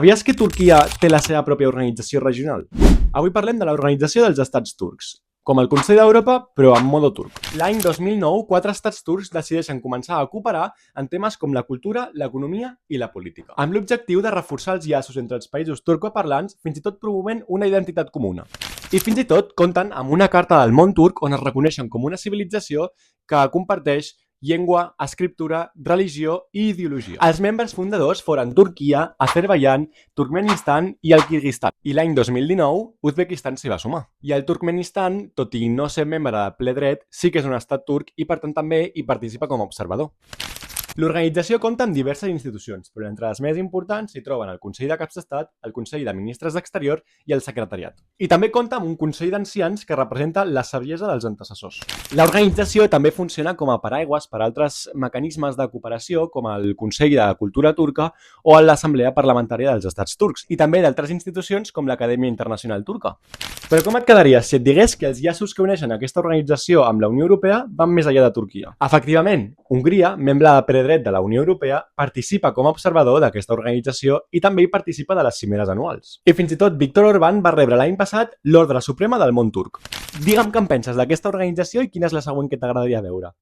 Sabies que Turquia té la seva pròpia organització regional? Avui parlem de l'Organització dels Estats Turcs, com el Consell d'Europa, però en modo turc. L'any 2009, 4 estats turcs decideixen començar a cooperar en temes com la cultura, l'economia i la política, amb l'objectiu de reforçar els llaços entre els països turcoparlants, fins i tot promovent una identitat comuna. I fins i tot compten amb una carta del món turc on es reconeixen com una civilització que comparteix llengua, escriptura, religió i ideologia. Els membres fundadors foren Turquia, Azerbaiyán, Turkmenistan i el Kirguistan. I l'any 2019, Uzbekistan s'hi va sumar. I el Turkmenistan, tot i no ser membre de ple dret, sí que és un estat turc i per tant també hi participa com a observador. L'organització compta amb diverses institucions, però entre les més importants s'hi troben el Consell de Caps d'Estat, el Consell de Ministres d'Exterior i el Secretariat. I també compta amb un Consell d'Ancians que representa la saviesa dels antecessors. L'organització també funciona com a paraigües per a altres mecanismes de cooperació com el Consell de Cultura Turca o l'Assemblea Parlamentària dels Estats Turcs i també d'altres institucions com l'Acadèmia Internacional Turca. Però com et quedaries si et digués que els llaços que uneixen aquesta organització amb la Unió Europea van més enllà de Turquia? Efectivament, Hongria, membre de ple dret de la Unió Europea, participa com a observador d'aquesta organització i també hi participa de les cimeres anuals. I fins i tot Viktor Orbán va rebre l'any passat l'Ordre Suprema del món turc. Digue'm què en penses d'aquesta organització i quina és la següent que t'agradaria veure.